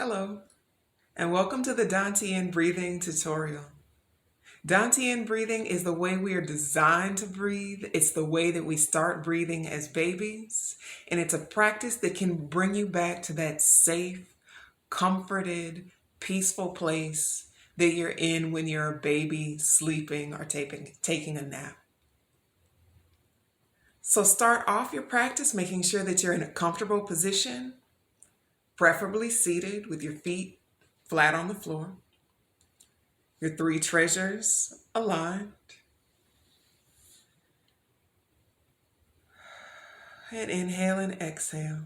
Hello, and welcome to the Dantian breathing tutorial. Dantian breathing is the way we are designed to breathe. It's the way that we start breathing as babies, and it's a practice that can bring you back to that safe, comforted, peaceful place that you're in when you're a baby sleeping or taking a nap. So start off your practice making sure that you're in a comfortable position, preferably seated with your feet flat on the floor. Your three treasures aligned. And inhale and exhale.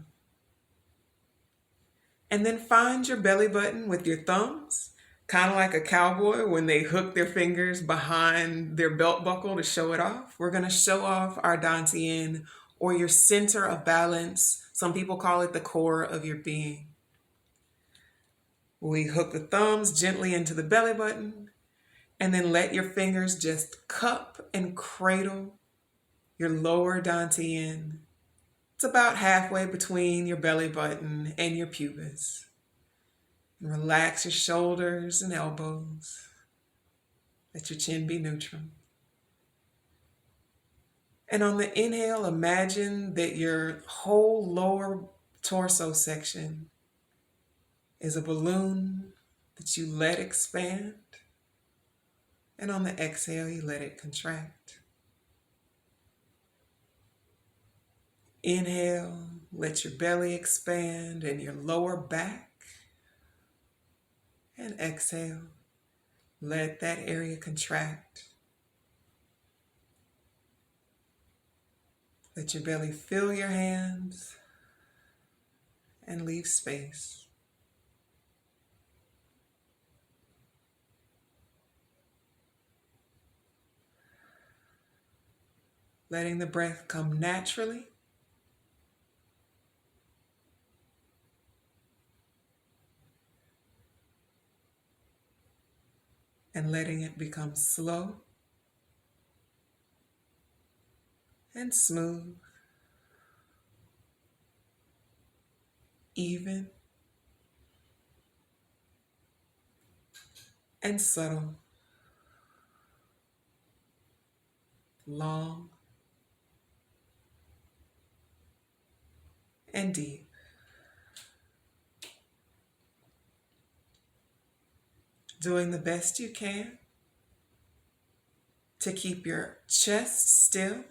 And then find your belly button with your thumbs, kind of like a cowboy when they hook their fingers behind their belt buckle to show it off. We're going to show off our dantian, or your center of balance. Some people call it the core of your being. We hook the thumbs gently into the belly button, and then let your fingers just cup and cradle your lower dantian. It's about halfway between your belly button and your pubis. And relax your shoulders and elbows. Let your chin be neutral. And on the inhale, imagine that your whole lower torso section is a balloon that you let expand. And on the exhale, you let it contract. Inhale, let your belly expand and your lower back. And exhale, let that area contract. Let your belly fill your hands and leave space. Letting the breath come naturally. And letting it become slow and smooth, even and subtle, long and deep. Doing the best you can to keep your chest still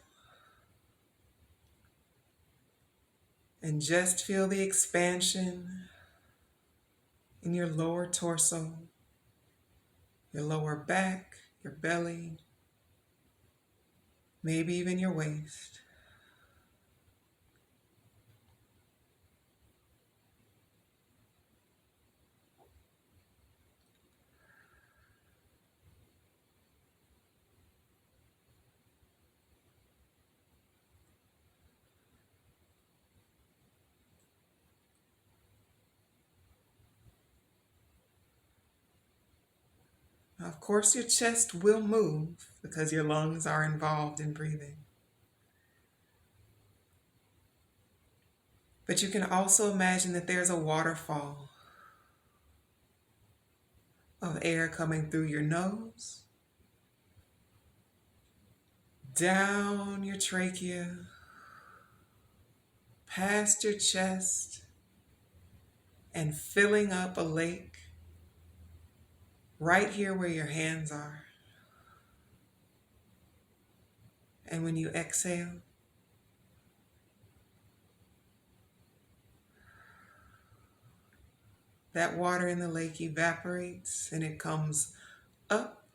and just feel the expansion in your lower torso, your lower back, your belly, maybe even your waist. Now, of course, your chest will move because your lungs are involved in breathing. But you can also imagine that there's a waterfall of air coming through your nose, down your trachea, past your chest, and filling up a lake right here where your hands are. And when you exhale, that water in the lake evaporates and it comes up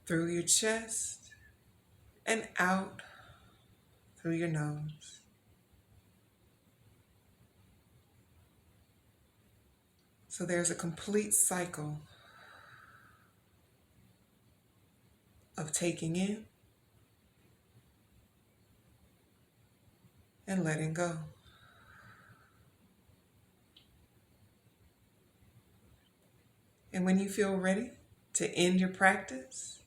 through your chest and out through your nose. So there's a complete cycle of taking in and letting go. And when you feel ready to end your practice,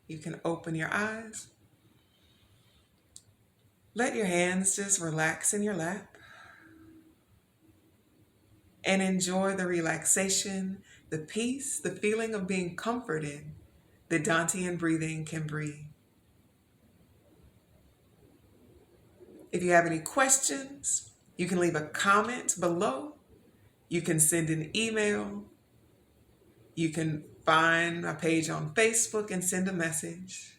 you can open your eyes. Let your hands just relax in your lap. and enjoy the relaxation, the peace, the feeling of being comforted that Dantian breathing can breed. If you have any questions, you can leave a comment below. You can send an email. You can find my page on Facebook and send a message.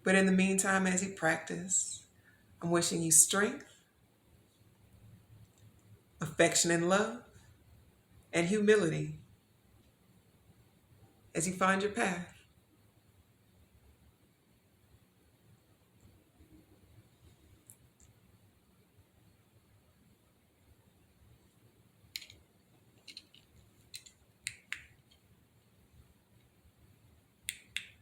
But in the meantime, as you practice, I'm wishing you strength, affection and love, and humility as you find your path.